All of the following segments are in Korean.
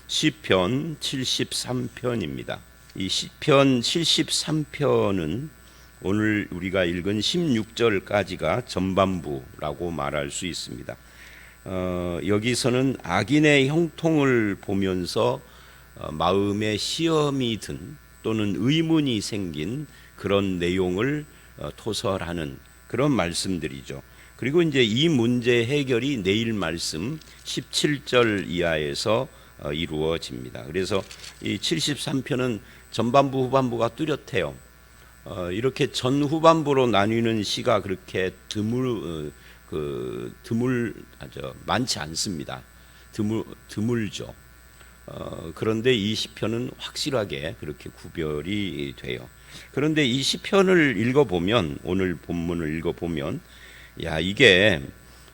시편 73편입니다. 이 시편 73편은 오늘 우리가 읽은 16절까지가 전반부라고 말할 수 있습니다. 여기서는 악인의 형통을 보면서 마음에 시험이 든 또는 의문이 생긴 그런 내용을 토설하는 그런 말씀들이죠. 그리고 이제 이 문제 해결이 내일 말씀 17절 이하에서 이루어집니다. 그래서 이 73편은 전반부 후반부가 뚜렷해요. 이렇게 전 후반부로 나뉘는 시가 그렇게 많지 않습니다. 드물죠. 그런데 이 시편은 확실하게 그렇게 구별이 돼요. 그런데 이 시편을 읽어보면, 오늘 본문을 읽어보면, 야, 이게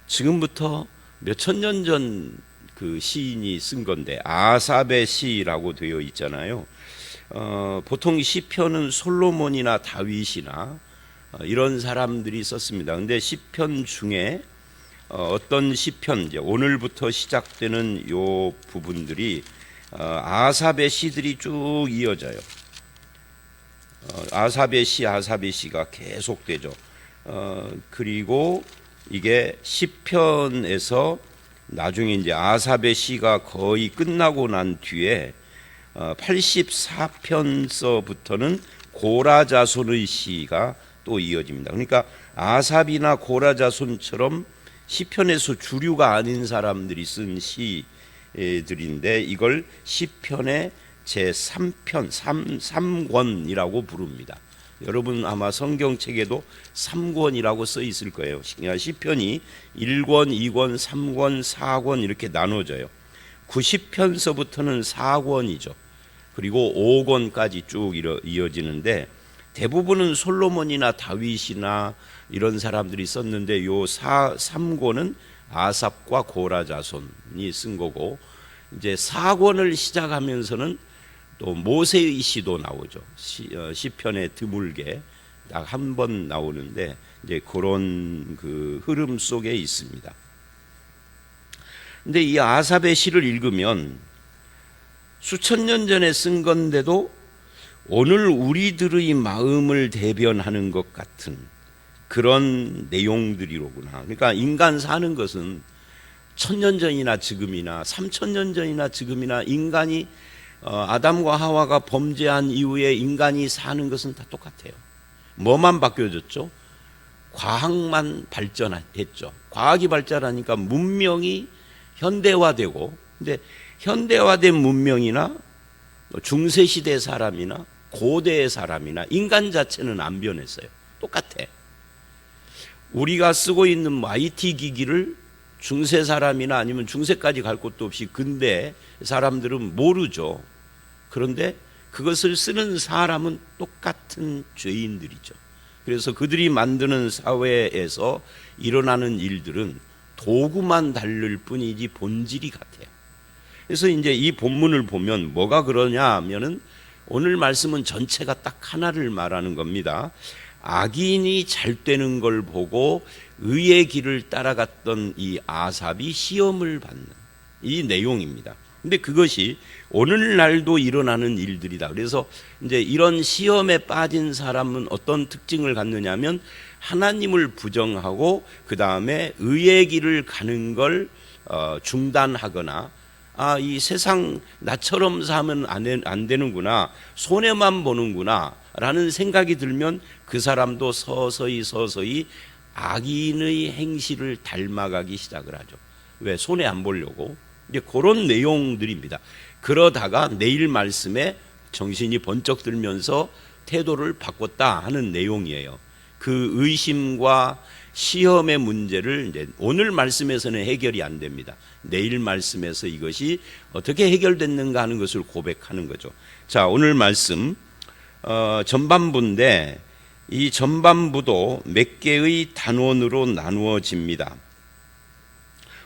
지금부터 몇천 년 전 그 시인이 쓴 건데, 아삽의 시라고 되어 있잖아요. 보통 시편은 솔로몬이나 다윗이나 이런 사람들이 썼습니다. 근데 시편 중에 어떤 시편, 이제 오늘부터 시작되는 요 부분들이 아삽의 시들이 쭉 이어져요. 아삽의 시가 계속되죠. 그리고 이게 시편에서 나중에 이제 아삽의 시가 거의 끝나고 난 뒤에 84편서부터는 고라자손의 시가 또 이어집니다. 그러니까 아삽이나 고라자손처럼 시편에서 주류가 아닌 사람들이 쓴 시들인데 이걸 시편의 제3편, 3권이라고 부릅니다. 여러분 아마 성경책에도 3권이라고 써 있을 거예요. 시편이 1권, 2권, 3권, 4권 이렇게 나눠져요. 90편서부터는 4권이죠. 그리고 5권까지 쭉 이어지는데 대부분은 솔로몬이나 다윗이나 이런 사람들이 썼는데 요 3권은 아삽과 고라자손이 쓴 거고, 이제 4권을 시작하면서는 또 모세의 시도 나오죠. 시편에 드물게 딱 한 번 나오는데 이제 그런 그 흐름 속에 있습니다. 근데 이 아삽의 시를 읽으면 수천 년 전에 쓴 건데도 오늘 우리들의 마음을 대변하는 것 같은 그런 내용들이로구나. 그러니까 인간 사는 것은 1000년 전이나 지금이나 3000년 전이나 지금이나 인간이 아담과 하와가 범죄한 이후에 인간이 사는 것은 다 똑같아요. 뭐만 바뀌어졌죠? 과학만 발전했죠. 과학이 발전하니까 문명이 현대화되고, 근데 현대화된 문명이나 중세시대 사람이나 고대의 사람이나 인간 자체는 안 변했어요. 똑같아. 우리가 쓰고 있는 IT 기기를 중세 사람이나 아니면 중세까지 갈 곳도 없이 근대 사람들은 모르죠. 그런데 그것을 쓰는 사람은 똑같은 죄인들이죠. 그래서 그들이 만드는 사회에서 일어나는 일들은 도구만 다를 뿐이지 본질이 같아요. 그래서 이제 이 본문을 보면 뭐가 그러냐 하면은 오늘 말씀은 전체가 딱 하나를 말하는 겁니다. 악인이 잘 되는 걸 보고 의의 길을 따라갔던 이 아삽이 시험을 받는 이 내용입니다. 근데 그것이 오늘날도 일어나는 일들이다. 그래서 이제 이런 시험에 빠진 사람은 어떤 특징을 갖느냐면 하나님을 부정하고 그 다음에 의의 길을 가는 걸 중단하거나 이 세상 나처럼 사면 안 되는구나, 손해만 보는구나 라는 생각이 들면 그 사람도 서서히 악인의 행실을 닮아가기 시작을 하죠. 왜? 손해 안 보려고. 이제 그런 내용들입니다. 그러다가 내일 말씀에 정신이 번쩍 들면서 태도를 바꿨다 하는 내용이에요. 그 의심과 시험의 문제를 이제 오늘 말씀에서는 해결이 안 됩니다. 내일 말씀에서 이것이 어떻게 해결됐는가 하는 것을 고백하는 거죠. 자, 오늘 말씀 전반부인데 이 전반부도 몇 개의 단원으로 나누어집니다.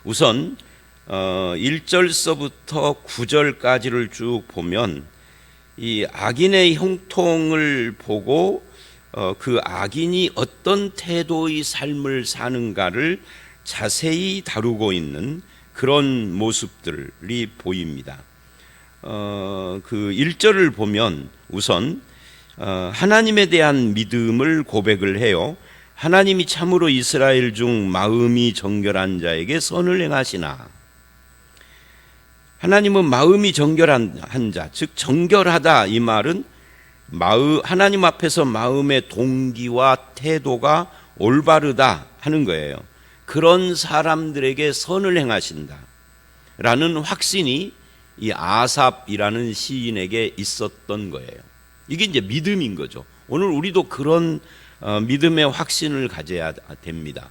우선 1절서부터 9절까지를 쭉 보면 이 악인의 형통을 보고 그 악인이 어떤 태도의 삶을 사는가를 자세히 다루고 있는 그런 모습들이 보입니다. 그 1절을 보면 우선 하나님에 대한 믿음을 고백을 해요. 하나님이 참으로 이스라엘 중 마음이 정결한 자에게 선을 행하시나. 하나님은 마음이 정결한 자, 즉 정결하다 이 말은 하나님 앞에서 마음의 동기와 태도가 올바르다 하는 거예요. 그런 사람들에게 선을 행하신다 라는 확신이 이 아삽이라는 시인에게 있었던 거예요. 이게 이제 믿음인 거죠. 오늘 우리도 그런 믿음의 확신을 가져야 됩니다.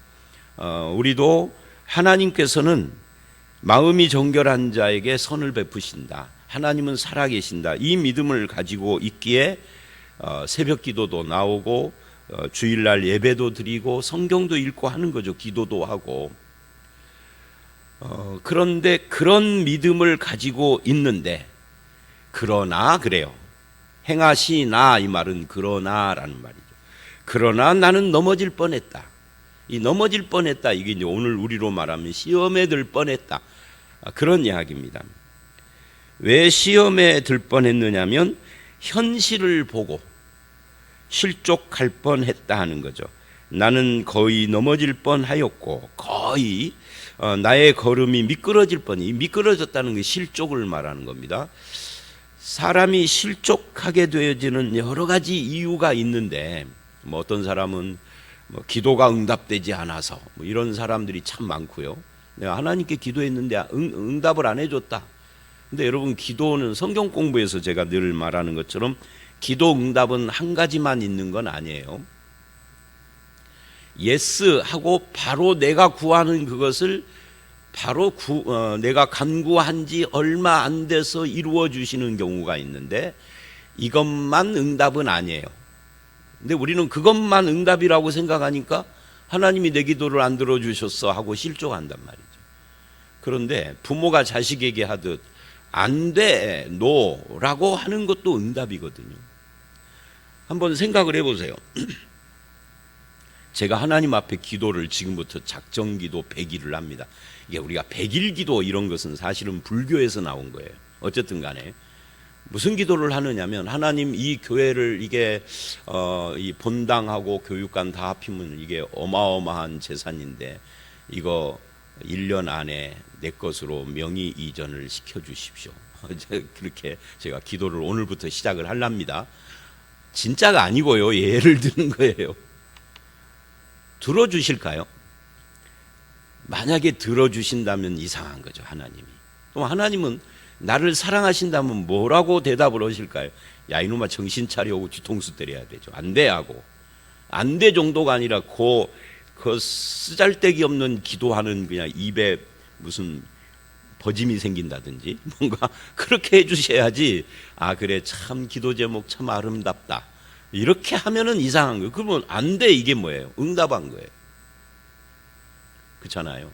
우리도 하나님께서는 마음이 정결한 자에게 선을 베푸신다. 하나님은 살아계신다. 이 믿음을 가지고 있기에 새벽 기도도 나오고 주일날 예배도 드리고 성경도 읽고 하는 거죠. 기도도 하고. 그런데 그런 믿음을 가지고 있는데 그러나 그래요. 행하시나 이 말은 그러나라는 말이죠. 그러나 나는 넘어질 뻔했다. 이 넘어질 뻔했다 이게 이제 오늘 우리로 말하면 시험에 들 뻔했다. 그런 이야기입니다. 왜 시험에 들 뻔했느냐면 현실을 보고 실족할 뻔했다 하는 거죠. 나는 거의 넘어질 뻔하였고 거의 나의 걸음이 미끄러질 뻔이 미끄러졌다는 게 실족을 말하는 겁니다. 사람이 실족하게 되어지는 여러 가지 이유가 있는데 뭐 어떤 사람은 뭐 기도가 응답되지 않아서 뭐 이런 사람들이 참 많고요. 내가 하나님께 기도했는데 응답을 안 해줬다. 근데 여러분 기도는 성경 공부에서 제가 늘 말하는 것처럼 기도 응답은 한 가지만 있는 건 아니에요. 예스 하고 바로 내가 구하는 그것을 바로 내가 간구한 지 얼마 안 돼서 이루어 주시는 경우가 있는데 이것만 응답은 아니에요. 근데 우리는 그것만 응답이라고 생각하니까 하나님이 내 기도를 안 들어주셨어 하고 실족한단 말이죠. 그런데 부모가 자식에게 하듯 안 돼, 노라고 하는 것도 응답이거든요. 한번 생각을 해보세요. 제가 하나님 앞에 기도를 지금부터 작정기도 100일을 합니다. 이게 우리가 100일 기도 이런 것은 사실은 불교에서 나온 거예요. 어쨌든 간에 무슨 기도를 하느냐면 하나님 이 교회를 이게 이 본당하고 교육관 다 합치면 이게 어마어마한 재산인데 이거 1년 안에 내 것으로 명의 이전을 시켜주십시오. 그렇게 제가 기도를 오늘부터 시작을 하랍니다. 진짜가 아니고요. 예를 드는 거예요. 들어주실까요? 만약에 들어주신다면 이상한 거죠. 하나님이. 그럼 하나님은 나를 사랑하신다면 뭐라고 대답을 하실까요? 야 이놈아 정신 차려오고 뒤통수 때려야 되죠. 안 돼 하고. 안 돼 정도가 아니라 그 쓰잘데기 없는 기도하는 그냥 입에 무슨 버짐이 생긴다든지 뭔가 그렇게 해주셔야지. 아 그래 참 기도 제목 참 아름답다. 이렇게 하면은 이상한 거예요. 그러면 안 돼 이게 뭐예요? 응답한 거예요. 그렇잖아요.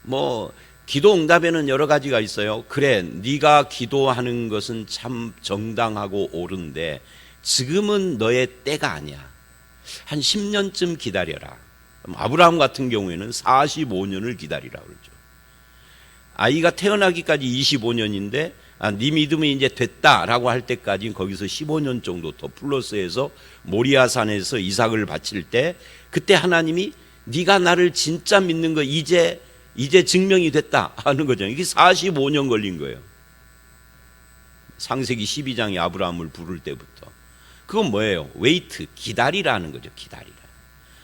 뭐 기도 응답에는 여러 가지가 있어요. 그래 네가 기도하는 것은 참 정당하고 옳은데 지금은 너의 때가 아니야. 한 10년쯤 기다려라. 아브라함 같은 경우에는 45년을 기다리라 그러죠. 아이가 태어나기까지 25년인데 네 믿음이 이제 됐다라고 할 때까지 거기서 15년 정도 더 플러스해서 모리아산에서 이삭을 바칠 때 그때 하나님이 네가 나를 진짜 믿는 거 이제 증명이 됐다 하는 거죠. 이게 45년 걸린 거예요. 창세기 12장이 아브라함을 부를 때부터. 그건 뭐예요? 웨이트, 기다리라는 거죠. 기다리라.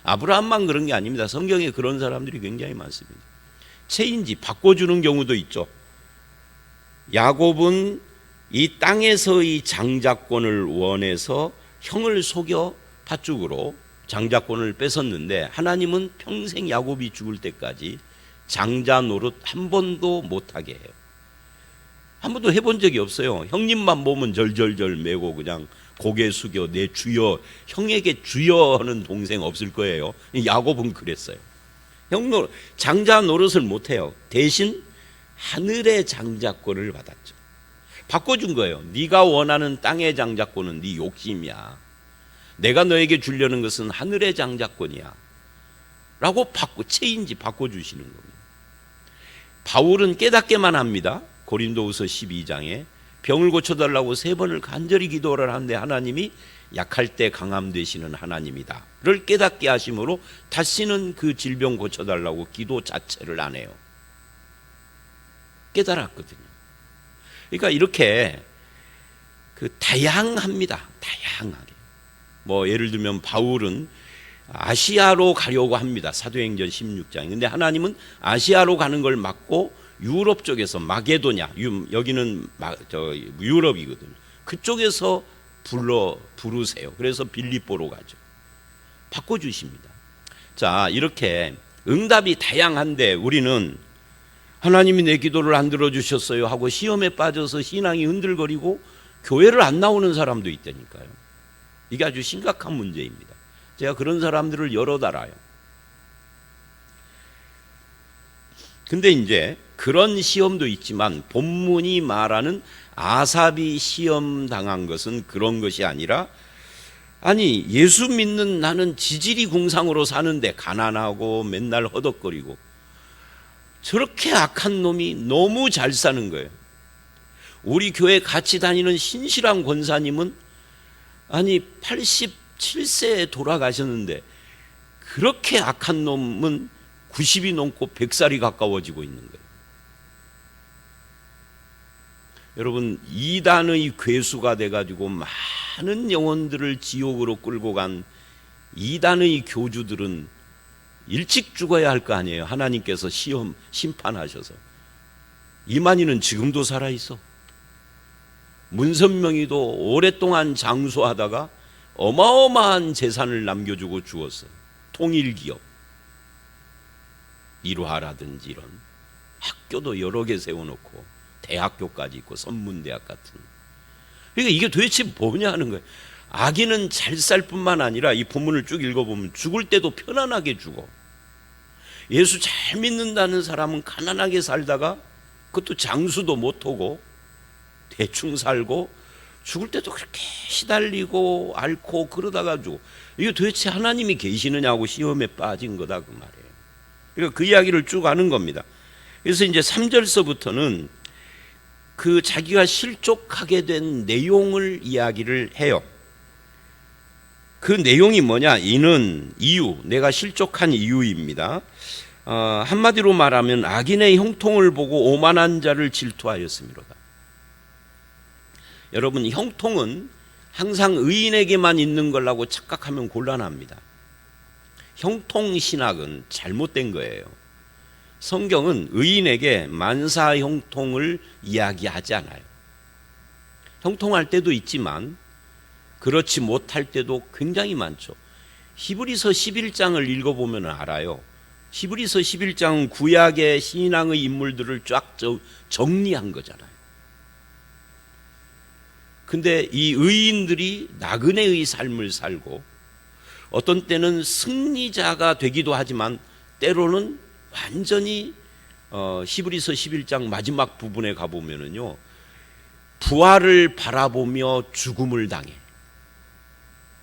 아브라함만 그런 게 아닙니다. 성경에 그런 사람들이 굉장히 많습니다. 체인지 바꿔주는 경우도 있죠. 야곱은 이 땅에서의 장자권을 원해서 형을 속여 팥죽으로 장자권을 뺏었는데 하나님은 평생 야곱이 죽을 때까지 장자 노릇 한 번도 못하게 해요. 한 번도 해본 적이 없어요. 형님만 보면 절절절 매고 그냥 고개 숙여 내 주여, 형에게 주여 하는 동생 없을 거예요. 야곱은 그랬어요. 장자 노릇을 못해요. 대신 하늘의 장자권을 받았죠. 바꿔준 거예요. 네가 원하는 땅의 장자권은 네 욕심이야. 내가 너에게 주려는 것은 하늘의 장자권이야 라고 체인지 바꿔주시는 겁니다. 바울은 깨닫게만 합니다. 고린도후서 12장에 병을 고쳐달라고 3번을 간절히 기도를 하는데 하나님이 약할 때 강함 되시는 하나님이다를 깨닫게 하심으로 다시는 그 질병 고쳐달라고 기도 자체를 안 해요. 깨달았거든요. 그러니까 이렇게 다양합니다. 다양하게. 뭐 예를 들면 바울은 아시아로 가려고 합니다. 사도행전 16장. 근데 하나님은 아시아로 가는 걸 막고 유럽 쪽에서 마게도냐, 여기는 유럽이거든요. 그쪽에서 부르세요. 그래서 빌립보로 가죠. 바꿔주십니다. 자, 이렇게 응답이 다양한데 우리는 하나님이 내 기도를 안 들어주셨어요 하고 시험에 빠져서 신앙이 흔들거리고 교회를 안 나오는 사람도 있다니까요. 이게 아주 심각한 문제입니다. 제가 그런 사람들을 여러 달아요. 근데 이제 그런 시험도 있지만 본문이 말하는 아삽이 시험 당한 것은 그런 것이 아니라, 아니 예수 믿는 나는 지질이 궁상으로 사는데 가난하고 맨날 허덕거리고 저렇게 악한 놈이 너무 잘 사는 거예요. 우리 교회 같이 다니는 신실한 권사님은 아니 87세에 돌아가셨는데 그렇게 악한 놈은 90이 넘고 100살이 가까워지고 있는 거예요. 여러분, 이단의 괴수가 돼가지고 많은 영혼들을 지옥으로 끌고 간 이단의 교주들은 일찍 죽어야 할 거 아니에요. 하나님께서 심판하셔서. 이만희는 지금도 살아있어. 문선명이도 오랫동안 장수하다가 어마어마한 재산을 남겨주고 죽었어요. 통일기업, 일화라든지 이런 학교도 여러 개 세워놓고 대학교까지 있고 선문대학 같은. 그러니까 이게 도대체 뭐냐 하는 거예요. 악인은 잘 살 뿐만 아니라 이 본문을 쭉 읽어보면 죽을 때도 편안하게 죽어. 예수 잘 믿는다는 사람은 가난하게 살다가 그것도 장수도 못하고 대충 살고 죽을 때도 그렇게 시달리고 앓고 그러다가 죽어. 이게 도대체 하나님이 계시느냐고 시험에 빠진 거다 그 말이에요. 그러니까 그 이야기를 쭉 하는 겁니다. 그래서 이제 3절서부터는 그 자기가 실족하게 된 내용을 이야기를 해요. 그 내용이 뭐냐? 이는 이유, 내가 실족한 이유입니다. 한마디로 말하면 악인의 형통을 보고 오만한 자를 질투하였음이로다. 여러분, 형통은 항상 의인에게만 있는 거라고 착각하면 곤란합니다. 형통신학은 잘못된 거예요. 성경은 의인에게 만사 형통을 이야기하지 않아요. 형통할 때도 있지만 그렇지 못할 때도 굉장히 많죠. 히브리서 11장을 읽어보면 알아요. 히브리서 11장은 구약의 신앙의 인물들을 쫙 정리한 거잖아요. 근데 이 의인들이 나그네의 삶을 살고 어떤 때는 승리자가 되기도 하지만 때로는 완전히 히브리서 11장 마지막 부분에 가보면은요, 부활을 바라보며 죽음을 당해.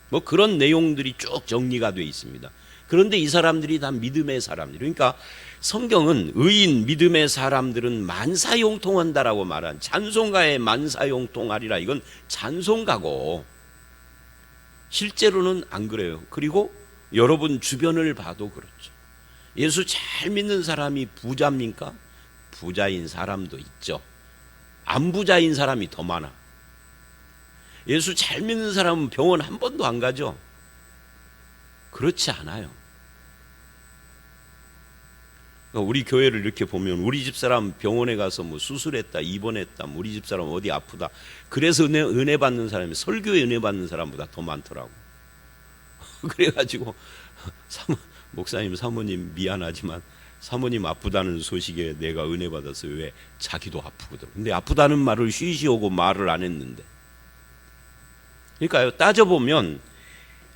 뭐 그런 내용들이 쭉 정리가 되어 있습니다. 그런데 이 사람들이 다 믿음의 사람들. 그러니까 성경은 의인 믿음의 사람들은 만사형통한다라고 말한 찬송가의 만사형통하리라. 이건 찬송가고 실제로는 안 그래요. 그리고 여러분 주변을 봐도 그렇죠. 예수 잘 믿는 사람이 부자입니까? 부자인 사람도 있죠. 안 부자인 사람이 더 많아. 예수 잘 믿는 사람은 병원 한 번도 안 가죠? 그렇지 않아요. 우리 교회를 이렇게 보면 우리 집사람 병원에 가서 뭐 수술했다, 입원했다, 우리 집사람 어디 아프다. 그래서 은혜 받는 사람이 설교에 은혜 받는 사람보다 더 많더라고. 그래가지고 목사님, 사모님 미안하지만 사모님 아프다는 소식에 내가 은혜 받았어요. 왜? 자기도 아프거든. 근데 아프다는 말을 쉬쉬하고 말을 안 했는데. 그러니까요, 따져보면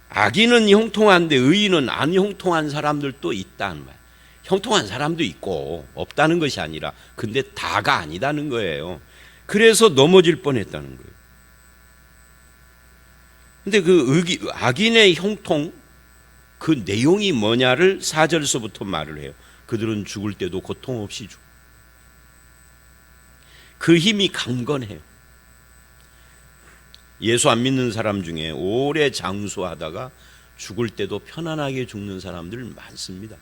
악인은 형통한데 의인은 안 형통한 사람들도 있다는 말. 형통한 사람도 있고 없다는 것이 아니라 근데 다가 아니다는 거예요. 그래서 넘어질 뻔했다는 거예요. 근데 그 악인의 형통, 그 내용이 뭐냐를 4절서부터 말을 해요. 그들은 죽을 때도 고통 없이 죽어. 그 힘이 강건해요. 예수 안 믿는 사람 중에 오래 장수하다가 죽을 때도 편안하게 죽는 사람들 많습니다.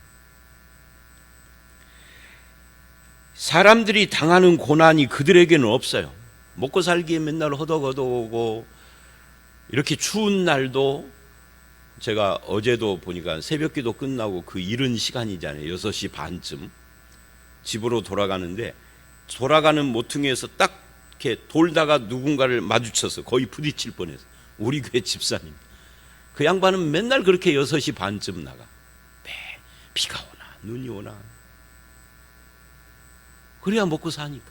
사람들이 당하는 고난이 그들에게는 없어요. 먹고 살기에 맨날 허덕허덕하고 이렇게 추운 날도, 제가 어제도 보니까 새벽기도 끝나고 그 이른 시간이잖아요. 6시 반쯤 집으로 돌아가는데, 돌아가는 모퉁이에서 딱 이렇게 돌다가 누군가를 마주쳐서 거의 부딪힐 뻔해서, 우리 교회 집사님. 그 양반은 맨날 그렇게 6시 반쯤 나가. 비가 오나 눈이 오나 그래야 먹고 사니까.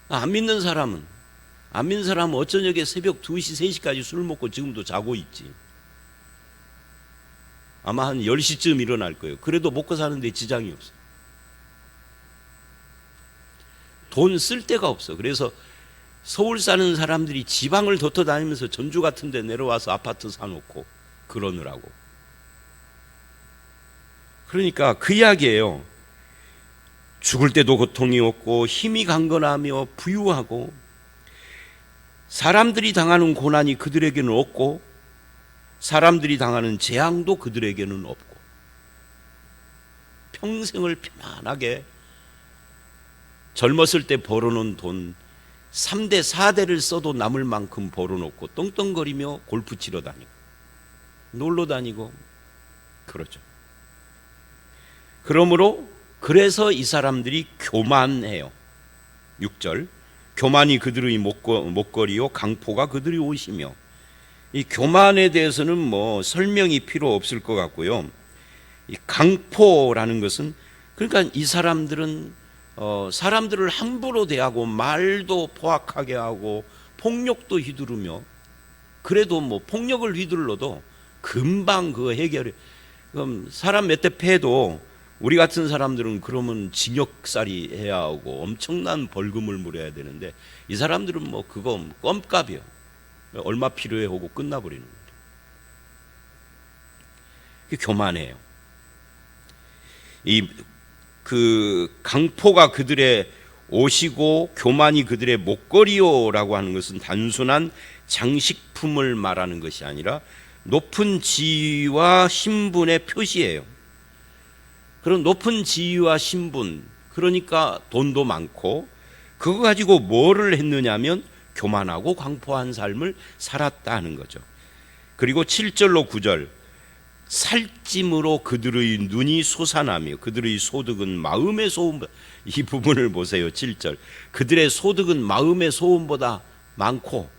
안 믿는 사람은 어쩌녁에 새벽 2시, 3시까지 술 먹고 지금도 자고 있지. 아마 한 10시쯤 일어날 거예요. 그래도 먹고 사는데 지장이 없어. 돈 쓸 데가 없어. 그래서 서울 사는 사람들이 지방을 덧어다니면서 전주 같은 데 내려와서 아파트 사놓고 그러느라고. 그러니까 그 이야기예요. 죽을 때도 고통이 없고 힘이 강건하며 부유하고, 사람들이 당하는 고난이 그들에게는 없고, 사람들이 당하는 재앙도 그들에게는 없고, 평생을 편안하게 젊었을 때 벌어놓은 돈 3대 4대를 써도 남을 만큼 벌어놓고 떵떵거리며 골프 치러 다니고 놀러 다니고 그러죠. 그래서 이 사람들이 교만해요. 6절, 교만이 그들의 목걸이요 강포가 그들의 옷이며. 이 교만에 대해서는 뭐 설명이 필요 없을 것 같고요. 이 강포라는 것은, 그러니까 이 사람들은 사람들을 함부로 대하고 말도 포악하게 하고 폭력도 휘두르며, 그래도 뭐 폭력을 휘둘러도 금방 그거 해결해. 그럼 사람 몇 대 패도 우리 같은 사람들은 그러면 징역살이 해야 하고 엄청난 벌금을 물어야 되는데, 이 사람들은 뭐 그거 껌값이요. 얼마 필요해 하고 끝나버리는 거예요. 그게 교만해요. 그 강포가 그들의 옷이고 교만이 그들의 목걸이요라고 하는 것은 단순한 장식품을 말하는 것이 아니라 높은 지위와 신분의 표시예요. 그런 높은 지위와 신분, 그러니까 돈도 많고, 그거 가지고 뭐를 했느냐면 교만하고 광포한 삶을 살았다는 거죠. 그리고 7절로 9절, 살찜으로 그들의 눈이 솟아나며 그들의 소득은 마음의 소음보다, 이 부분을 보세요. 7절, 그들의 소득은 마음의 소음보다 많고,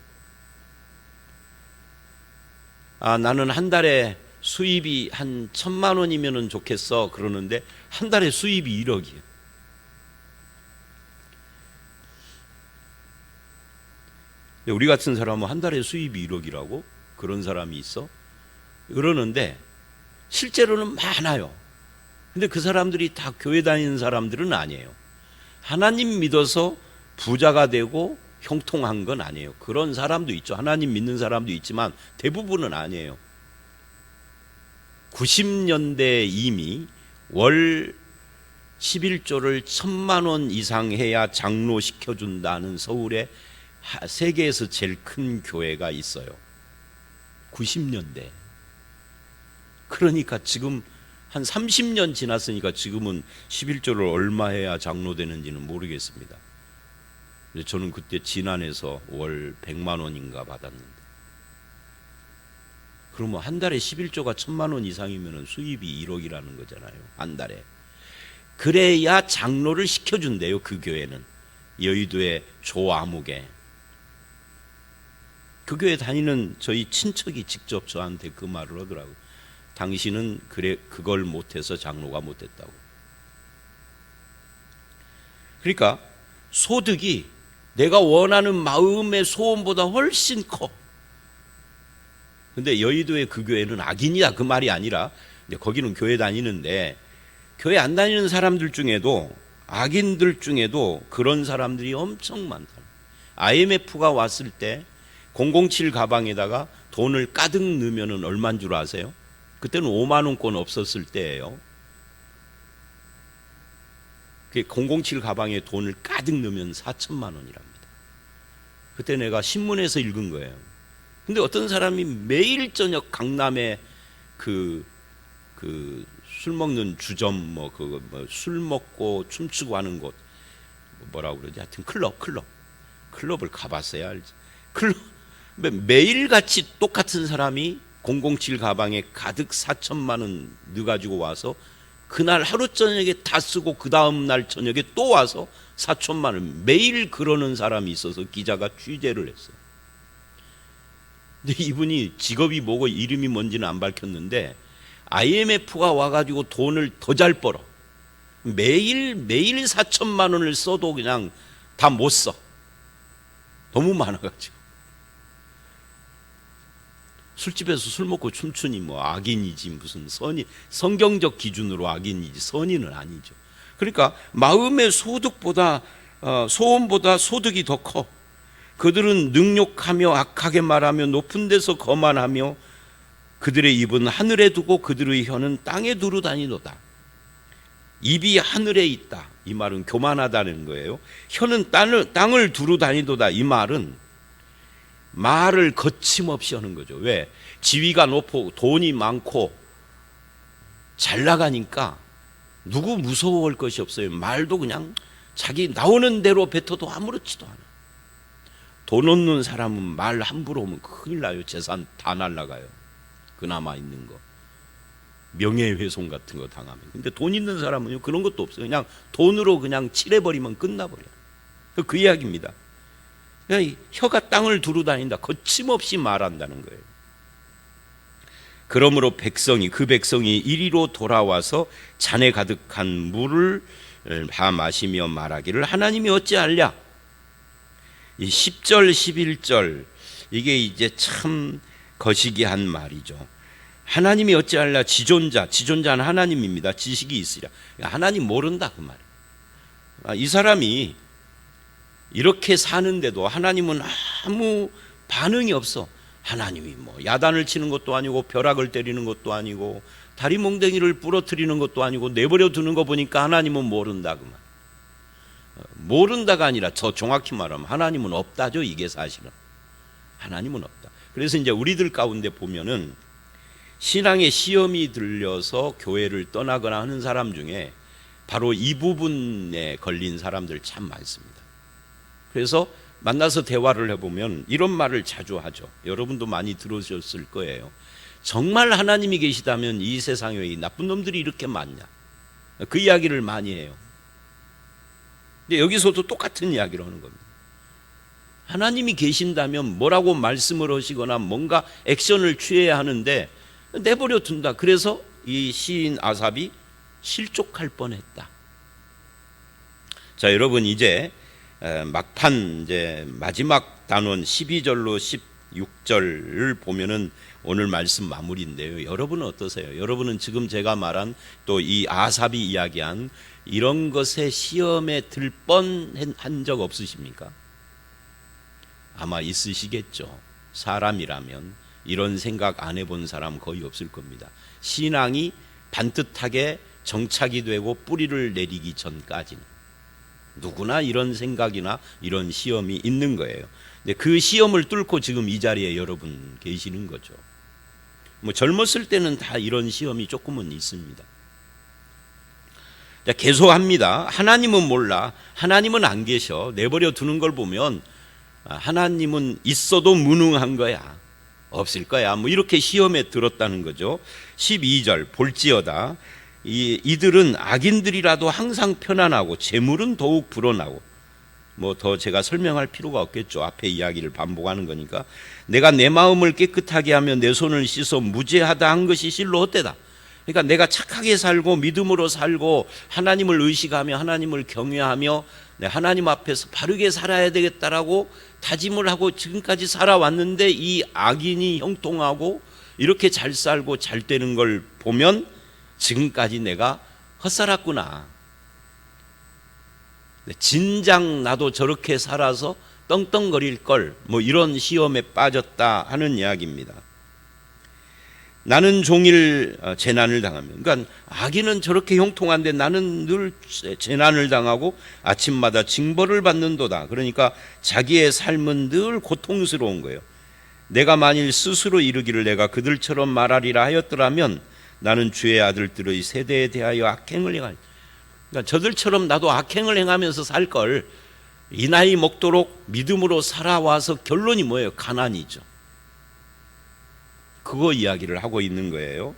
나는 한 달에 수입이 한 1,000만 원이면 좋겠어 그러는데 한 달에 수입이 1억이에요. 우리 같은 사람은 한 달에 수입이 1억이라고? 그런 사람이 있어? 그러는데 실제로는 많아요. 근데 그 사람들이 다 교회 다니는 사람들은 아니에요. 하나님 믿어서 부자가 되고 형통한 건 아니에요. 그런 사람도 있죠. 하나님 믿는 사람도 있지만 대부분은 아니에요. 90년대에 이미 월 11조를 1,000만 원 이상 해야 장로 시켜준다는 서울에 세계에서 제일 큰 교회가 있어요. 90년대. 그러니까 지금 한 30년 지났으니까 지금은 11조를 얼마 해야 장로 되는지는 모르겠습니다. 저는 그때 진안에서 월 100만 원인가 받았는데, 그러면 한 달에 11조가 1,000만 원 이상이면 수입이 1억이라는 거잖아요. 한 달에. 그래야 장로를 시켜준대요. 그 교회는. 여의도의 조아무개. 그 교회 다니는 저희 친척이 직접 저한테 그 말을 하더라고요. 당신은 그걸 못해서 장로가 못했다고. 그러니까 소득이 내가 원하는 마음의 소원보다 훨씬 커. 근데 여의도의 그 교회는 악인이다 그 말이 아니라, 이제 거기는 교회 다니는데 교회 안 다니는 사람들 중에도, 악인들 중에도 그런 사람들이 엄청 많다. IMF가 왔을 때 007 가방에다가 돈을 가득 넣으면 얼마인 줄 아세요? 그때는 5만 원권 없었을 때예요. 007 가방에 돈을 가득 넣으면 4천만 원이랍니다. 그때 내가 신문에서 읽은 거예요. 근데 어떤 사람이 매일 저녁 강남에 술 먹는 주점 술 먹고 춤추고 하는 곳 뭐라고 그러지? 하여튼 클럽을 가봤어야 알지. 매일같이 똑같은 사람이 007 가방에 가득 4천만 원 넣어가지고 와서 그날 하루 저녁에 다 쓰고 그 다음 날 저녁에 또 와서 4천만 원 매일 그러는 사람이 있어서 기자가 취재를 했어요. 근데 이분이 직업이 뭐고 이름이 뭔지는 안 밝혔는데 IMF가 와가지고 돈을 더 잘 벌어. 매일 4천만 원을 써도 그냥 다 못 써. 너무 많아가지고. 술집에서 술 먹고 춤추니 뭐 악인이지 무슨 성경적 기준으로 악인이지 선인은 아니죠. 그러니까 마음의 소득보다 소원보다 소득이 더 커. 그들은 능욕하며 악하게 말하며 높은 데서 거만하며 그들의 입은 하늘에 두고 그들의 혀는 땅에 두루 다니도다. 입이 하늘에 있다. 이 말은 교만하다는 거예요. 혀는 땅을 두루 다니도다. 이 말은 말을 거침없이 하는 거죠. 왜? 지위가 높고 돈이 많고 잘 나가니까 누구 무서워할 것이 없어요. 말도 그냥 자기 나오는 대로 뱉어도 아무렇지도 않아. 돈 없는 사람은 말 함부로 하면 큰일 나요. 재산 다 날라가요. 그나마 있는 거. 명예훼손 같은 거 당하면. 근데 돈 있는 사람은요 그런 것도 없어요. 그냥 돈으로 그냥 칠해버리면 끝나버려요. 그 이야기입니다. 그냥 혀가 땅을 두루 다닌다. 거침없이 말한다는 거예요. 그러므로 그 백성이 이리로 돌아와서 잔에 가득한 물을 다 마시며 말하기를 하나님이 어찌하랴. 이 10절 11절 이게 이제 참 거시기한 말이죠. 하나님이 어찌하랴. 지존자는 하나님입니다. 지식이 있으랴. 하나님 모른다 그 말이에요. 이 사람이 이렇게 사는데도 하나님은 아무 반응이 없어. 하나님이 뭐 야단을 치는 것도 아니고 벼락을 때리는 것도 아니고 다리 몽댕이를 부러뜨리는 것도 아니고 내버려 두는 거 보니까 하나님은 모른다 그 말. 모른다가 아니라 더 정확히 말하면 하나님은 없다죠. 이게 사실은 하나님은 없다. 그래서 이제 우리들 가운데 보면은 신앙의 시험이 들려서 교회를 떠나거나 하는 사람 중에 바로 이 부분에 걸린 사람들 참 많습니다. 그래서 만나서 대화를 해보면 이런 말을 자주 하죠. 여러분도 많이 들으셨을 거예요. 정말 하나님이 계시다면 이 세상에 이 나쁜 놈들이 이렇게 많냐. 그 이야기를 많이 해요. 근데 여기서도 똑같은 이야기를 하는 겁니다. 하나님이 계신다면 뭐라고 말씀을 하시거나 뭔가 액션을 취해야 하는데 내버려 둔다. 그래서 이 시인 아삽이 실족할 뻔했다. 자, 여러분 이제 막판 이제 마지막 단원 12절로 16절을 보면은 오늘 말씀 마무리인데요. 여러분은 어떠세요? 여러분은 지금 제가 말한 또 이 아삽이 이야기한 이런 것에 시험에 들 뻔한 적 없으십니까? 아마 있으시겠죠. 사람이라면 이런 생각 안 해본 사람 거의 없을 겁니다. 신앙이 반듯하게 정착이 되고 뿌리를 내리기 전까지는 누구나 이런 생각이나 이런 시험이 있는 거예요. 근데 그 시험을 뚫고 지금 이 자리에 여러분 계시는 거죠. 뭐 젊었을 때는 다 이런 시험이 조금은 있습니다. 자, 계속합니다. 하나님은 몰라. 하나님은 안 계셔. 내버려 두는 걸 보면 하나님은 있어도 무능한 거야. 없을 거야. 뭐 이렇게 시험에 들었다는 거죠. 12절 볼지어다. 이들은 악인들이라도 항상 편안하고 재물은 더욱 불어나고 뭐 더 제가 설명할 필요가 없겠죠. 앞에 이야기를 반복하는 거니까. 내가 내 마음을 깨끗하게 하며 내 손을 씻어 무죄하다 한 것이 실로 헛되다. 그러니까 내가 착하게 살고 믿음으로 살고 하나님을 의식하며 하나님을 경외하며 하나님 앞에서 바르게 살아야 되겠다라고 다짐을 하고 지금까지 살아왔는데 이 악인이 형통하고 이렇게 잘 살고 잘 되는 걸 보면 지금까지 내가 헛살았구나. 진작 나도 저렇게 살아서 떵떵거릴 걸, 뭐 이런 시험에 빠졌다 하는 이야기입니다. 나는 종일 재난을 당하며, 그러니까 아기는 저렇게 형통한데 나는 늘 재난을 당하고 아침마다 징벌을 받는도다. 그러니까 자기의 삶은 늘 고통스러운 거예요. 내가 만일 스스로 이르기를 내가 그들처럼 말하리라 하였더라면 나는 주의 아들들의 세대에 대하여 악행을 행하리. 그러니까 저들처럼 나도 악행을 행하면서 살 걸, 이 나이 먹도록 믿음으로 살아와서 결론이 뭐예요? 가난이죠. 그거 이야기를 하고 있는 거예요.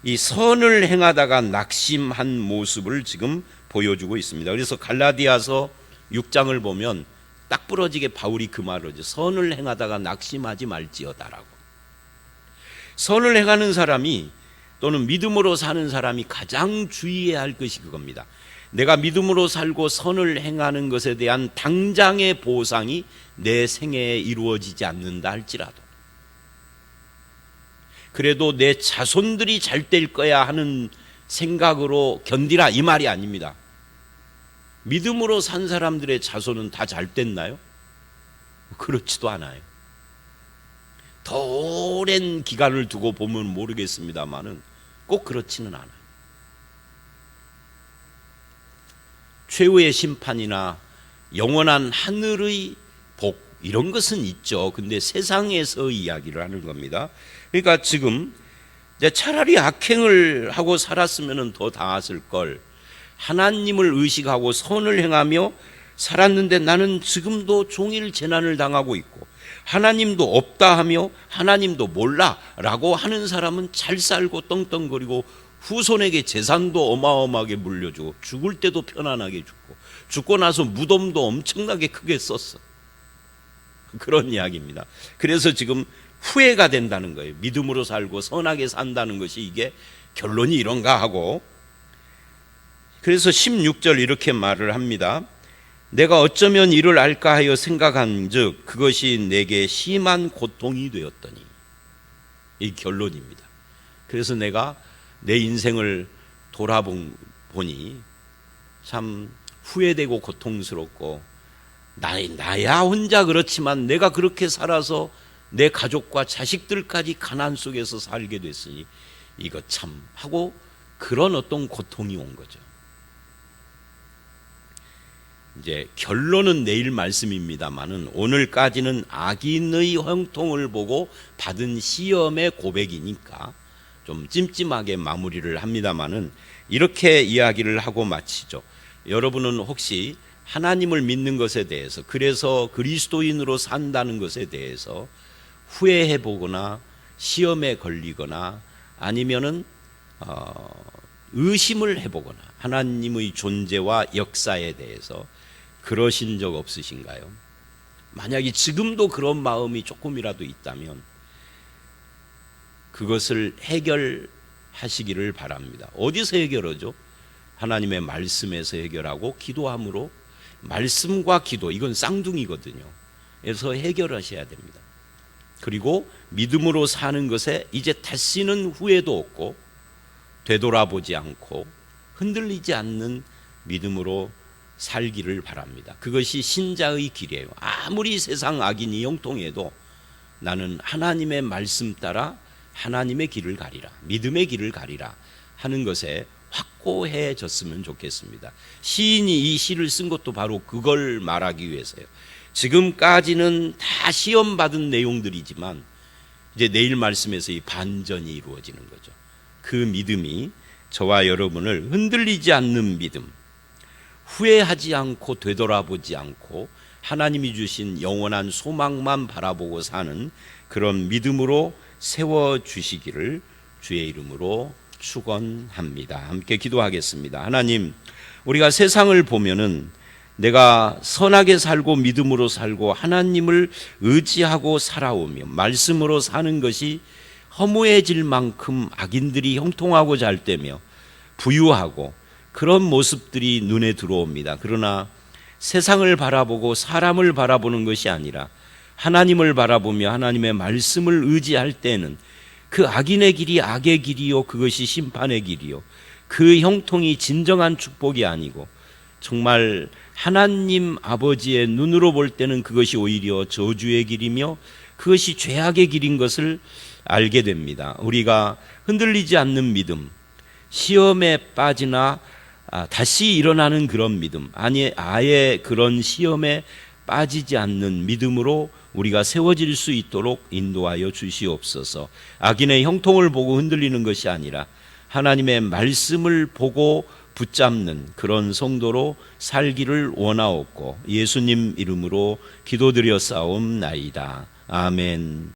이 선을 행하다가 낙심한 모습을 지금 보여주고 있습니다. 그래서 갈라디아서 6장을 보면 딱 부러지게 바울이 그 말을 하죠. 선을 행하다가 낙심하지 말지어다라고. 선을 행하는 사람이 또는 믿음으로 사는 사람이 가장 주의해야 할 것이 그겁니다. 내가 믿음으로 살고 선을 행하는 것에 대한 당장의 보상이 내 생애에 이루어지지 않는다 할지라도, 그래도 내 자손들이 잘 될 거야 하는 생각으로 견디라, 이 말이 아닙니다. 믿음으로 산 사람들의 자손은 다 잘 됐나요? 그렇지도 않아요. 더 오랜 기간을 두고 보면 모르겠습니다만은 꼭 그렇지는 않아요. 최후의 심판이나 영원한 하늘의 복, 이런 것은 있죠. 근데 세상에서 이야기를 하는 겁니다. 그러니까 지금 차라리 악행을 하고 살았으면 더 나았을 걸, 하나님을 의식하고 선을 행하며 살았는데 나는 지금도 종일 재난을 당하고 있고 하나님도 없다 하며 하나님도 몰라 라고 하는 사람은 잘 살고 떵떵거리고 후손에게 재산도 어마어마하게 물려주고 죽을 때도 편안하게 죽고 나서 무덤도 엄청나게 크게 썼어. 그런 이야기입니다. 그래서 지금 후회가 된다는 거예요. 믿음으로 살고 선하게 산다는 것이 이게 결론이 이런가 하고, 그래서 16절 이렇게 말을 합니다. 내가 어쩌면 이를 알까 하여 생각한즉 그것이 내게 심한 고통이 되었더니, 이 결론입니다. 그래서 내가 내 인생을 돌아보니 참 후회되고 고통스럽고, 나야 혼자 그렇지만 내가 그렇게 살아서 내 가족과 자식들까지 가난 속에서 살게 됐으니 이거 참 하고, 그런 어떤 고통이 온 거죠. 이제 결론은 내일 말씀입니다만은 오늘까지는 악인의 형통을 보고 받은 시험의 고백이니까 좀 찜찜하게 마무리를 합니다만은 이렇게 이야기를 하고 마치죠. 여러분은 혹시 하나님을 믿는 것에 대해서, 그래서 그리스도인으로 산다는 것에 대해서 후회해 보거나 시험에 걸리거나 아니면은 의심을 해보거나 하나님의 존재와 역사에 대해서 그러신 적 없으신가요? 만약에 지금도 그런 마음이 조금이라도 있다면 그것을 해결하시기를 바랍니다. 어디서 해결하죠? 하나님의 말씀에서 해결하고 기도함으로, 말씀과 기도, 이건 쌍둥이거든요. 그래서 해결하셔야 됩니다. 그리고 믿음으로 사는 것에 이제 다시는 후회도 없고 되돌아보지 않고 흔들리지 않는 믿음으로 살기를 바랍니다. 그것이 신자의 길이에요. 아무리 세상 악인이 형통해도 나는 하나님의 말씀 따라 하나님의 길을 가리라, 믿음의 길을 가리라 하는 것에 확고해졌으면 좋겠습니다. 시인이 이 시를 쓴 것도 바로 그걸 말하기 위해서요. 지금까지는 다 시험받은 내용들이지만 이제 내일 말씀에서 이 반전이 이루어지는 거죠. 그 믿음이 저와 여러분을 흔들리지 않는 믿음, 후회하지 않고 되돌아보지 않고 하나님이 주신 영원한 소망만 바라보고 사는 그런 믿음으로 세워주시기를 주의 이름으로 축원합니다. 함께 기도하겠습니다. 하나님, 우리가 세상을 보면은 내가 선하게 살고 믿음으로 살고 하나님을 의지하고 살아오며 말씀으로 사는 것이 허무해질 만큼 악인들이 형통하고 잘 되며 부유하고 그런 모습들이 눈에 들어옵니다. 그러나 세상을 바라보고 사람을 바라보는 것이 아니라 하나님을 바라보며 하나님의 말씀을 의지할 때는 그 악인의 길이 악의 길이요, 그것이 심판의 길이요, 그 형통이 진정한 축복이 아니고 정말 하나님 아버지의 눈으로 볼 때는 그것이 오히려 저주의 길이며 그것이 죄악의 길인 것을 알게 됩니다. 우리가 흔들리지 않는 믿음, 시험에 빠지나 다시 일어나는 그런 믿음, 아니 아예 그런 시험에 빠지지 않는 믿음으로 우리가 세워질 수 있도록 인도하여 주시옵소서. 악인의 형통을 보고 흔들리는 것이 아니라 하나님의 말씀을 보고 붙잡는 그런 성도로 살기를 원하옵고 예수님 이름으로 기도드려 싸움나이다. 아멘.